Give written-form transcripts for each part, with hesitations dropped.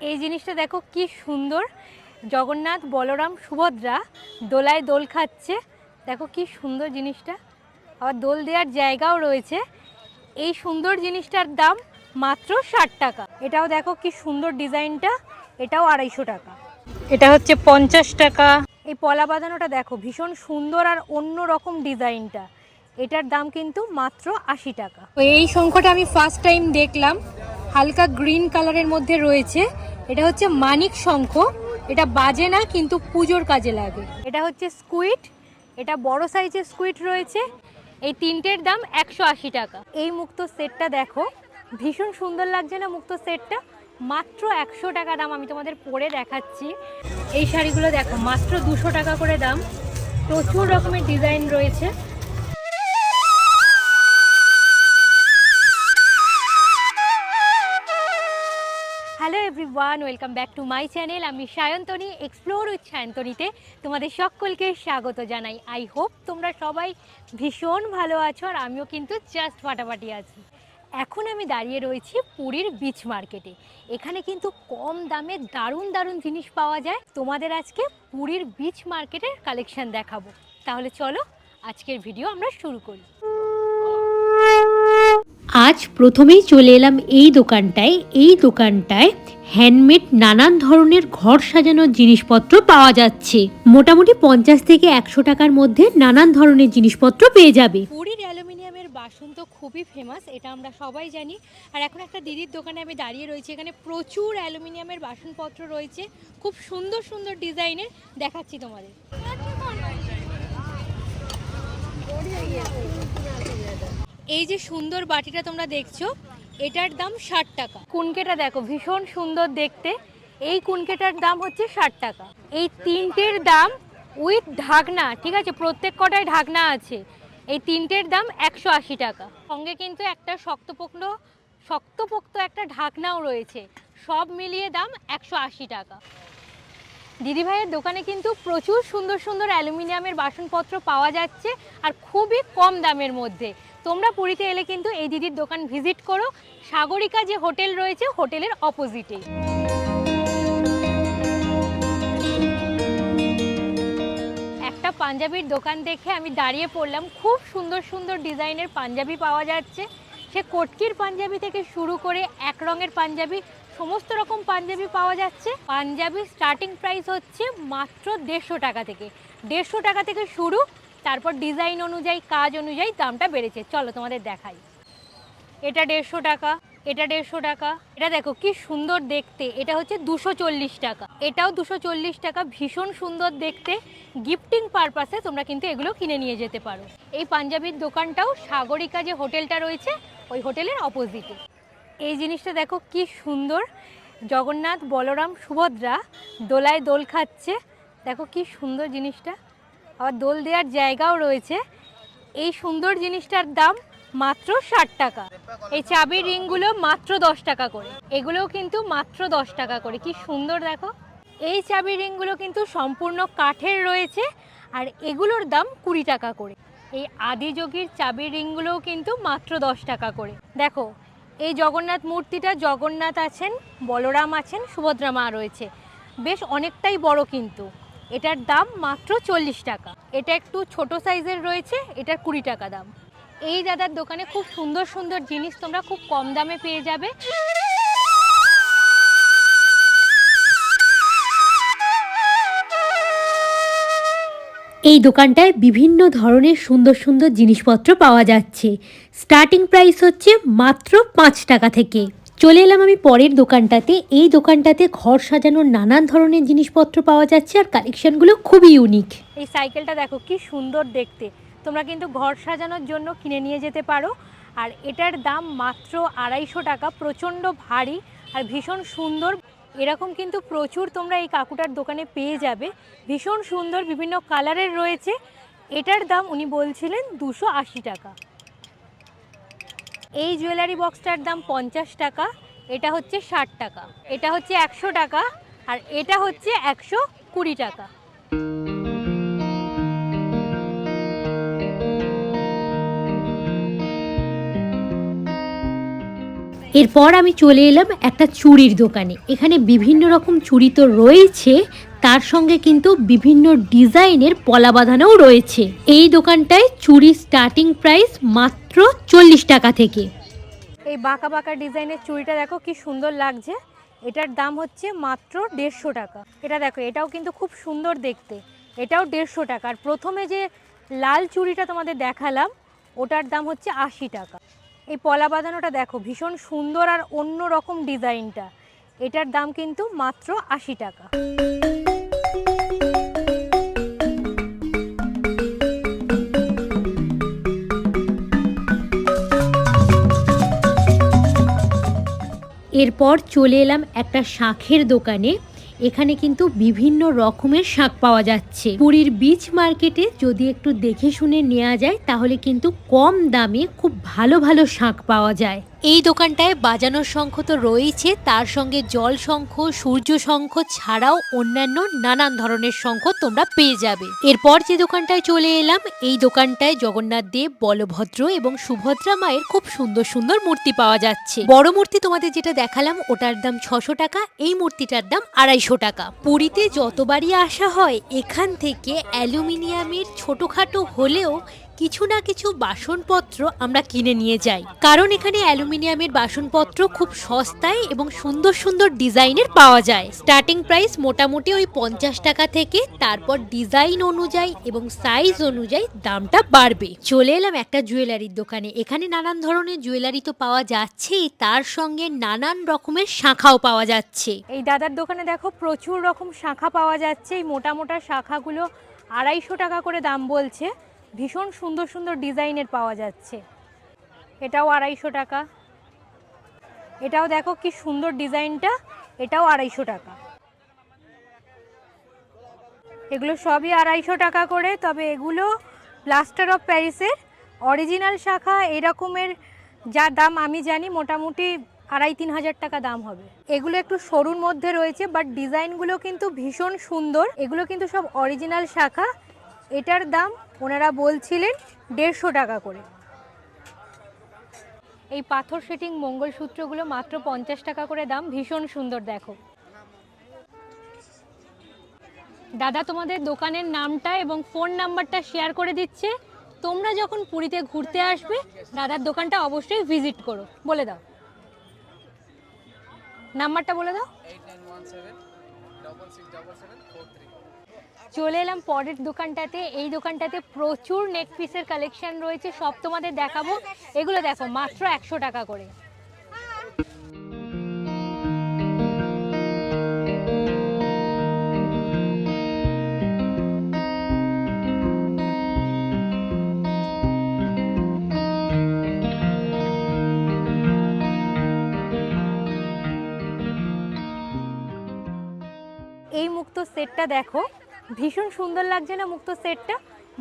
এই জিনিসটা দেখো কি সুন্দর, জগন্নাথ বলরাম সুভদ্রা দোলায় দোল খাচ্ছে। দেখো কি সুন্দর জিনিসটা, আবার দোল দেওয়ার জায়গাও রয়েছে। এই সুন্দর জিনিসটার দাম মাত্র 60 টাকা। এটাও দেখো কি সুন্দর ডিজাইনটা, এটাও 250 টাকা। এটা হচ্ছে 50 টাকা। এই পলা বাঁধানোটা দেখো ভীষণ সুন্দর আর অন্য রকম ডিজাইনটা, এটার দাম কিন্তু মাত্র 80 টাকা। তো এই শঙ্খটা আমি ফার্স্ট টাইম দেখলাম, হালকা গ্রিন কালারের মধ্যে রয়েছে। এটা হচ্ছে মানিক শঙ্খ, এটা বাজে না কিন্তু পুজোর কাজে লাগে। এটা হচ্ছে স্কুইড, এটা বড় সাইজের স্কুইড রয়েছে। এই তিনটের দাম 180 টাকা। এই মুক্তো সেটটা দেখো ভীষণ সুন্দর লাগছে না, মুক্তো সেটটা মাত্র 100 টাকা দাম। আমি তোমাদের পরে দেখাচ্ছি। এই শাড়িগুলো দেখো মাত্র 200 টাকা করে দাম, প্রচুর রকমের ডিজাইন রয়েছে। Hello everyone, welcome back to my channel. আমি সায়ন্তনী, এক্সপ্লোর উইথ সায়ন্তনীতে তোমাদের সকলকে স্বাগত জানাই। আই হোপ তোমরা সবাই ভীষণ ভালো আছো, আর আমিও কিন্তু জাস্ট ফাটাফাটি আছি। এখন আমি দাঁড়িয়ে রয়েছি পুরীর বিচ মার্কেটে। এখানে কিন্তু কম দামে দারুণ দারুণ জিনিস পাওয়া যায়। তোমাদের আজকে পুরীর বিচ মার্কেটের কালেকশন দেখাবো। তাহলে চলো আজকের ভিডিও আমরা শুরু করি। আজ প্রথমেই চলে এলাম এই দোকানটায়। এই দোকানটায় হ্যান্ডমেড নানান ধরনের ঘর সাজানোর জিনিসপত্র পাওয়া যাচ্ছে। মোটামুটি 50 থেকে 100 টাকার মধ্যে নানান ধরনের জিনিসপত্র পেয়ে যাবে। পুরীর অ্যালুমিনিয়ামের বাসন তো খুবই ফেমাস, এটা আমরা সবাই জানি। আর এখন একটা দিদির দোকানে আমি দাঁড়িয়ে রয়েছি, এখানে প্রচুর অ্যালুমিনিয়ামের বাসনপত্র রয়েছে, খুব সুন্দর সুন্দর ডিজাইনের। দেখাচ্ছি তোমাদের। এই যে সুন্দর বাটিটা তোমরা দেখছো, এটার দাম 60 টাকা। কুনকেটা দেখো ভীষণ সুন্দর দেখতে, এই কুনকেটার দাম হচ্ছে 60 টাকা। এই তিনটের দাম উইথ ঢাকনা, ঠিক আছে, প্রত্যেক কটায় ঢাকনা আছে। এই তিনটের দাম 180 টাকা। সঙ্গে কিন্তু একটা শক্তপোক্ত একটা ঢাকনাও রয়েছে। সব মিলিয়ে দাম 180 টাকা। দিদিভাইয়ের দোকানে কিন্তু প্রচুর সুন্দর সুন্দর অ্যালুমিনিয়ামের বাসনপত্র পাওয়া যাচ্ছে, আর খুবই কম দামের মধ্যে। তোমরা পুরীতে এলে কিন্তু এই দিদির দোকান ভিজিট করো। সাগরিকা যে হোটেল রয়েছে, হোটেলের অপোজিটেই। একটা পাঞ্জাবির দোকান দেখে আমি দাঁড়িয়ে পড়লাম। খুব সুন্দর সুন্দর ডিজাইনের পাঞ্জাবি পাওয়া যাচ্ছে। সে কটকির পাঞ্জাবি থেকে শুরু করে এক রঙের পাঞ্জাবি, সমস্ত রকম পাঞ্জাবি পাওয়া যাচ্ছে। পাঞ্জাবির স্টার্টিং প্রাইস হচ্ছে মাত্র 150 টাকা থেকে। 150 টাকা থেকে শুরু, তারপর ডিজাইন অনুযায়ী, কাজ অনুযায়ী দামটা বেড়েছে। চলো তোমাদের দেখাই। এটা 150 টাকা, এটা 150 টাকা। এটা দেখো কি সুন্দর দেখতে, এটা হচ্ছে 240 টাকা। এটাও 240 টাকা, ভীষণ সুন্দর দেখতে। গিফটিং পারপাসে তোমরা কিন্তু এগুলো কিনে নিয়ে যেতে পারো। এই পাঞ্জাবির দোকানটাও সাগরিকা যে হোটেলটা রয়েছে, ওই হোটেলের অপোজিটে। এই জিনিসটা দেখো কি সুন্দর, জগন্নাথ বলরাম সুভদ্রা দোলায় দোল খাচ্ছে। দেখো কি সুন্দর জিনিসটা, আবার দোল দেওয়ার জায়গাও রয়েছে। এই সুন্দর জিনিসটার দাম মাত্র 60 টাকা। এই চাবির রিংগুলো মাত্র 10 টাকা করে, এগুলোও কিন্তু মাত্র 10 টাকা করে। কি সুন্দর দেখো। এই চাবির রিংগুলো কিন্তু সম্পূর্ণ কাঠের রয়েছে, আর এগুলোর দাম 20 টাকা করে। এই আদিযোগীর চাবির রিংগুলোও কিন্তু মাত্র 10 টাকা করে। দেখো এই জগন্নাথ মূর্তিটা, জগন্নাথ আছেন, বলরাম আছেন, সুভদ্রা মা রয়েছে, বেশ অনেকটাই বড় কিন্তু। এটার দাম মাত্র 40 টাকা। এটা একটু ছোট সাইজের রয়েছে, এটার 20 টাকা দাম। এই দাদার দোকানে খুব সুন্দর সুন্দর জিনিস তোমরা খুব কম দামে পেয়ে যাবে। এই দোকানটায় বিভিন্ন ধরনের সুন্দর সুন্দর জিনিসপত্র পাওয়া যাচ্ছে। স্টার্টিং প্রাইস হচ্ছে মাত্র 5 টাকা থেকে। চলে এলাম আমি পরের দোকানটাতে। এই দোকানটাতে ঘর সাজানোর নানান ধরনের জিনিসপত্র পাওয়া যাচ্ছে, আর কালেকশনগুলো খুবই ইউনিক। এই সাইকেলটা দেখো কি সুন্দর দেখতে, তোমরা কিন্তু ঘর সাজানোর জন্য কিনে নিয়ে যেতে পারো। আর এটার দাম মাত্র 250 টাকা। প্রচণ্ড ভারী আর ভীষণ সুন্দর। এরকম কিন্তু প্রচুর তোমরা এই কাকুটার দোকানে পেয়ে যাবে। ভীষণ সুন্দর, বিভিন্ন কালারের রয়েছে। এটার দাম উনি বলছিলেন 280 টাকা। এই জুয়েলারি বক্সটার দাম 50 টাকা। এটা হচ্ছে 60 টাকা। এটা হচ্ছে 100 টাকা, আর এটা হচ্ছে 120 টাকা। এরপর আমি চলে এলাম একটা চুড়ির দোকানে। এখানে বিভিন্ন রকম চুড়ি তো রয়েছে, তার সঙ্গে কিন্তু বিভিন্ন ডিজাইনের পলা বাঁধানোও রয়েছে। এই দোকানটায় চুড়ির স্টার্টিং প্রাইস মাত্র 40 টাকা থেকে। এই বাঁকা বাঁকা ডিজাইনের চুড়িটা দেখো কি সুন্দর লাগছে, এটার দাম হচ্ছে মাত্র 150 টাকা। এটা দেখো, এটাও কিন্তু খুব সুন্দর দেখতে, এটাও 150 টাকা। আর প্রথমে যে লাল চুড়িটা তোমাদের দেখালাম ওটার দাম হচ্ছে 80 টাকা। এই পলা বাঁধানোটা দেখো ভীষণ সুন্দর আর অন্য রকম ডিজাইনটা, এটার দাম কিন্তু মাত্র 80 টাকা। এরপর চলে এলাম একটা শাঁখের দোকানে। এখানে কিন্তু বিভিন্ন রকমের শাঁখ পাওয়া যাচ্ছে। পুরীর বিচ মার্কেটে যদি একটু দেখে শুনে নেওয়া যায় তাহলে কিন্তু কম দামে খুব ভালো ভালো শাঁখ পাওয়া যায়। এই দোকানটায় বাজানোর শঙ্খ তো রয়েছে, তার সঙ্গে জল শঙ্খ, সূর্য শঙ্খ ছাড়াও অন্যান্য নানান ধরনের শঙ্খ তোমরা পেয়ে যাবে। এরপর যে দোকানটায় চলে এলাম, এই দোকানটায় জগন্নাথ দেব, বলভদ্র এবং সুভদ্রা মায়ের খুব সুন্দর সুন্দর মূর্তি পাওয়া যাচ্ছে। বড় মূর্তি তোমাদের যেটা দেখালাম ওটার দাম 600 টাকা, এই মূর্তিটার দাম 250 টাকা। পুরীতে যতবারই আসা হয় এখান থেকে অ্যালুমিনিয়ামের ছোটখাটো হলেও কিছু না কিছু বাসনপত্র আমরা কিনে নিয়ে যাই, কারণ এখানে অ্যালুমিনিয়ামের বাসনপত্র খুব সস্তায় এবং সুন্দর সুন্দর ডিজাইনের পাওয়া যায়। স্টার্টিং প্রাইস মোটামুটি ওই 50 টাকা থেকে, তারপর ডিজাইন অনুযায়ী এবং সাইজ অনুযায়ী দামটা বাড়বে। চলে এলাম একটা জুয়েলারির দোকানে। এখানে নানান ধরনের জুয়েলারি তো পাওয়া যাচ্ছেই, তার সঙ্গে নানান রকমের শাঁখাও পাওয়া যাচ্ছে। এই দাদার দোকানে দেখো প্রচুর রকম শাঁখা পাওয়া যাচ্ছে। এই মোটা মোটা শাঁখাগুলো 250 টাকা করে দাম বলছে। ভীষণ সুন্দর সুন্দর ডিজাইনের পাওয়া যাচ্ছে। এটাও 250 টাকা। এটাও দেখো কি সুন্দর ডিজাইনটা, এটাও 250 টাকা। এগুলো সবই 250 টাকা করে, তবে এগুলো প্লাস্টার অফ প্যারিসের অরিজিনাল শাখা। এরকমের যা দাম আমি জানি মোটামুটি 2,5-3 হাজার টাকা দাম হবে। এগুলো একটু সরুর মধ্যে রয়েছে, বাট ডিজাইনগুলো কিন্তু ভীষণ সুন্দর। এগুলো কিন্তু সব অরিজিনাল শাখা। এটার দাম ওনারা বলছিলেন 150 টাকা করে। এই পাথর সেটিং মঙ্গলসূত্রগুলো মাত্র 50 টাকা করে দাম, ভীষণ সুন্দর দেখো। দাদা তোমাদের দোকানের নামটা এবং ফোন নাম্বারটা শেয়ার করে দিচ্ছে। তোমরা যখন পুরীতে ঘুরতে আসবে দাদার দোকানটা অবশ্যই ভিজিট করো। বলে দাও নাম্বারটা, বলে দাও। 8917667743। চলে এলাম পরের দোকানটাতে। এই দোকানটাতে প্রচুর নেক পিসের কালেকশন রয়েছে, সব তোমাদের দেখাবো। এগুলো দেখো মাত্র 100 টাকা করে। এই মুক্তো সেটটা দেখো, ভীষণ সুন্দর লাগছে না মুক্তো সেটটা?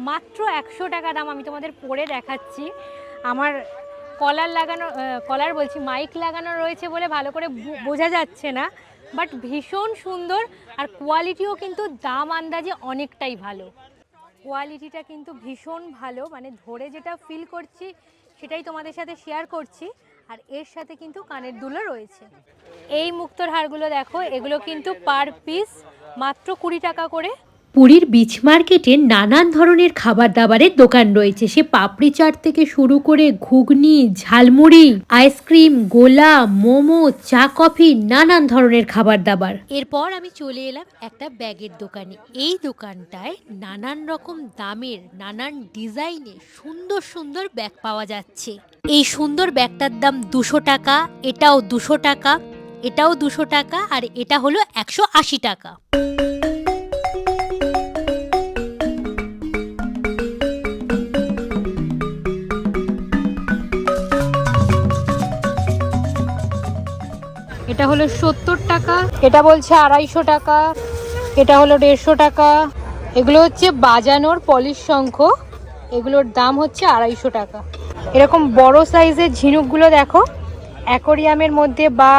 মাত্র 100 টাকা দাম। আমি তোমাদের পরে দেখাচ্ছি। আমার কলার বলছি মাইক লাগানো রয়েছে বলে ভালো করে বোঝা যাচ্ছে না, বাট ভীষণ সুন্দর। আর কোয়ালিটিও কিন্তু দাম আন্দাজে অনেকটাই ভালো। কোয়ালিটিটা কিন্তু ভীষণ ভালো, মানে ধরে যেটা ফিল করছি সেটাই তোমাদের সাথে শেয়ার করছি। আর এর সাথে কিন্তু কানের দুলও রয়েছে। এই মুক্তোর হারগুলো দেখো, এগুলো কিন্তু পার পিস মাত্র 20 টাকা করে। পুরীর বিচ মার্কেটে নানান ধরনের খাবার দাবারের দোকান রয়েছে। সে পাপড়ি চাট থেকে শুরু করে ঘুগনি, ঝালমুড়ি, আইসক্রিম, গোলা, মোমো, চা, কফি, নানান ধরনের খাবার দাবার। এরপর আমি চলে এলাম একটা ব্যাগের দোকানে। এই দোকানটায় নানান রকম দামের, নানান ডিজাইনের সুন্দর সুন্দর ব্যাগ পাওয়া যাচ্ছে। এই সুন্দর ব্যাগটার দাম 200 টাকা, এটাও 200 টাকা, এটাও 200 টাকা, আর এটা হলো 180 টাকা। এটা হলো 70 টাকা, এটা বলছে 250 টাকা, এটা হলো 150 টাকা। এগুলো হচ্ছে বাজানোর পলিশ শঙ্খ, এগুলোর দাম হচ্ছে 250 টাকা। এরকম বড় সাইজের ঝিনুকগুলো দেখো, অ্যাকোরিয়ামের মধ্যে বা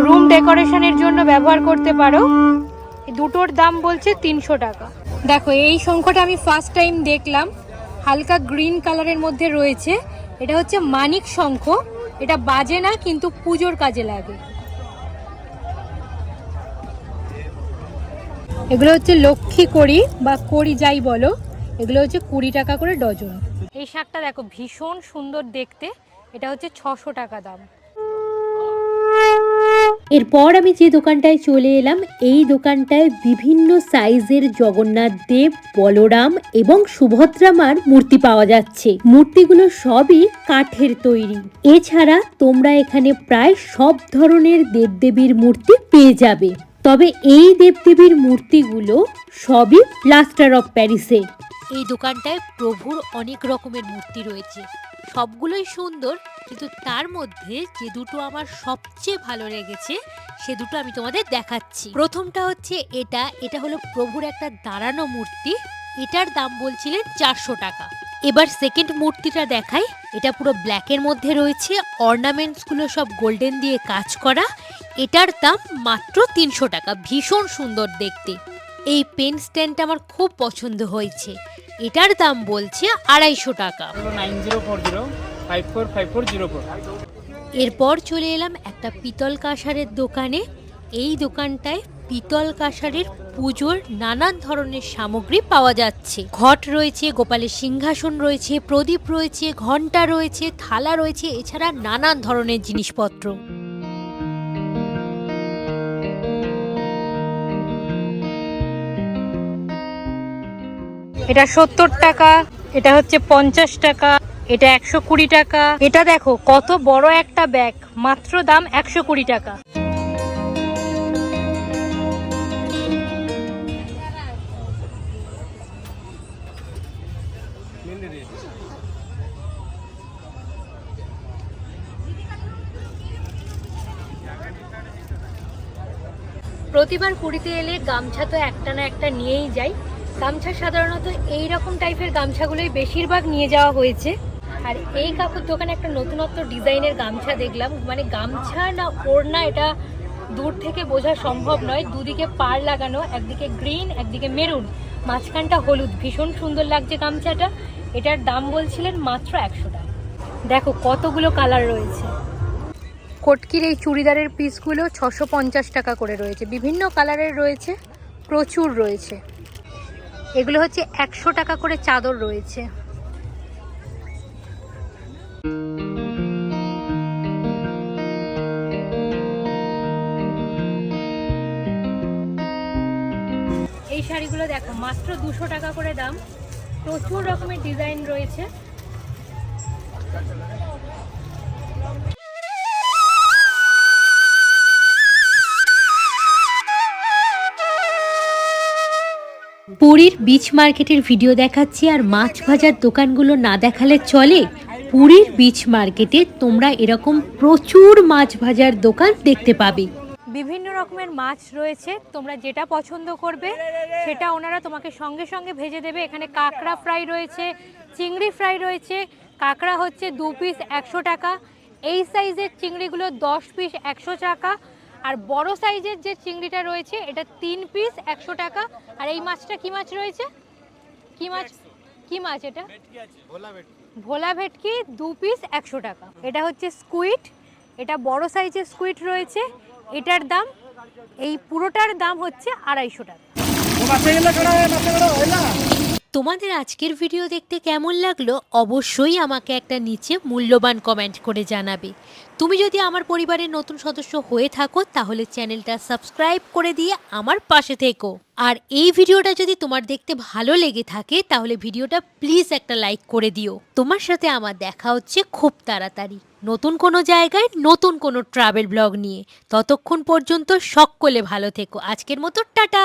রুম ডেকোরেশনের জন্য ব্যবহার করতে পারো। দুটোর দাম বলছে 300 টাকা। দেখো এই শঙ্খটা আমি ফার্স্ট টাইম দেখলাম, হালকা গ্রিন কালারের মধ্যে রয়েছে। এটা হচ্ছে মানিক শঙ্খ, এটা বাজে না, কিন্তু পুজোর কাজে লাগে। এগুলো হচ্ছে লক্ষ্মী কড়ি বা কড়ি যাই বলো, এগুলো হচ্ছে 20 টাকা করে ডজন। এই শাকটা দেখো ভীষণ সুন্দর দেখতে, এটা হচ্ছে 600 টাকা দাম। এরপর আমি যে দোকানটায় চলে এলাম, এই দোকানটায় বিভিন্ন সাইজের জগন্নাথ দেব, বলরাম এবং সুভদ্রা মার মূর্তি পাওয়া যাচ্ছে। মূর্তিগুলো সবই কাঠের তৈরি। এছাড়া তোমরা এখানে প্রায় সব ধরনের দেবদেবীর মূর্তি পেয়ে যাবে। তবে এই দেবদেবীর মূর্তিগুলো সবই প্লাস্টার অফ প্যারিসের। এই দোকানটায় প্রভুর অনেক রকমের মূর্তি রয়েছে, সবগুলোই সুন্দর, কিন্তু তার মধ্যে যে দুটো আমার সবচেয়ে ভালো লেগেছে সে দুটো আমি তোমাদের দেখাচ্ছি। প্রথমটা হচ্ছে এটা হলো প্রভুর একটা দাঁড়ানো মূর্তি, এটার দাম বলছিলেন 400 টাকা। এবার সেকেন্ড মূর্তিটা দেখাই। এটা পুরো ব্ল্যাকের মধ্যে রয়েছে, অর্নামেন্টস গুলো সব গোল্ডেন দিয়ে কাজ করা, এটার দাম মাত্র 300 টাকা। ভীষণ সুন্দর দেখতে। এই পেন স্ট্যান্ডটা আমার খুব পছন্দ হয়েছে, এটার দাম বলছে 250 টাকা। 9040545404। এরপর চলে এলাম একটা পিতল কাঁসারের দোকানে। এই দোকানটায় পিতল কাঁসারের পুজোর নানান ধরনের সামগ্রী পাওয়া যাচ্ছে। ঘট রয়েছে, গোপালের সিংহাসন রয়েছে, প্রদীপ রয়েছে, ঘণ্টা রয়েছে, থালা রয়েছে, এছাড়া নানান ধরনের জিনিসপত্র। এটা 70 টাকা, এটা হচ্ছে 50 টাকা, এটা 120 টাকা। এটা দেখো কত বড় একটা ব্যাগ, মাত্র দাম 120 টাকা। প্রতিবার পুরীতে এলে গামছা তো একটা না একটা নিয়েই যাই। গামছা সাধারণত এই রকম টাইপের গামছাগুলোই বেশিরভাগ নিয়ে যাওয়া হয়েছে। আর এই কাকুর দোকানে একটা নতুনত্ব ডিজাইনের গামছা দেখলাম, মানে গামছা না ওড়না এটা দূর থেকে বোঝা সম্ভব নয়। দুদিকে পাড় লাগানো, একদিকে গ্রিন একদিকে মেরুন, মাঝখানটা হলুদ, ভীষণ সুন্দর লাগছে গামছাটা। এটার দাম বলছিলেন মাত্র 100 টাকা। দেখো কতগুলো কালার রয়েছে। কটকির এই চুড়িদারের পিসগুলো 650 টাকা করে রয়েছে, বিভিন্ন কালারের রয়েছে, প্রচুর রয়েছে। এগুলো হচ্ছে 100 টাকা করে চাদর রয়েছে। এই শাড়িগুলো দেখো মাত্র 200 টাকা করে দাম, প্রচুর রকমের ডিজাইন রয়েছে। পুরীর বিচ মার্কেটের ভিডিও দেখাচ্ছি, আর মাছ ভাজার দোকানগুলো না দেখালে চলে। পুরীর বিচ মার্কেটে তোমরা এরকম প্রচুর মাছ ভাজার দোকান দেখতে পাবে। বিভিন্ন রকমের মাছ রয়েছে, তোমরা যেটা পছন্দ করবে সেটা ওনারা তোমাকে সঙ্গে সঙ্গে ভেজে দেবে। এখানে কাঁকড়া ফ্রাই রয়েছে, চিংড়ি ফ্রাই রয়েছে। কাঁকড়া হচ্ছে 2 পিস 100 টাকা, এই সাইজের চিংড়িগুলো 10 পিস 100 টাকা, আর বড় সাইজের যে চিংড়িটা রয়েছে এটা 3 পিস 100 টাকা। আর এই মাছটা কি মাছ রয়েছে, কি মাছ এটা? ভোলা ভেটকি 2 পিস 100 টাকা। এটা হচ্ছে স্কুইড, এটা বড় সাইজের স্কুইড রয়েছে, এটার দাম এই পুরোটার দাম হচ্ছে 250 টাকা। তোমাদের আজকের ভিডিও দেখতে কেমন লাগলো অবশ্যই আমাকে একটা নিচে মূল্যবান কমেন্ট করে জানাবে। তুমি যদি আমার পরিবারের নতুন সদস্য হয়ে থাকো তাহলে চ্যানেলটা সাবস্ক্রাইব করে দিয়ে আমার পাশে থেকো। আর এই ভিডিওটা যদি তোমার দেখতে ভালো লেগে থাকে তাহলে ভিডিওটা প্লিজ একটা লাইক করে দিও। তোমার সাথে আমার দেখা হচ্ছে খুব তাড়াতাড়ি নতুন কোনো জায়গায় নতুন কোনো ট্রাভেল ব্লগ নিয়ে। ততক্ষণ পর্যন্ত সকলে ভালো থেকো। আজকের মতো টাটা।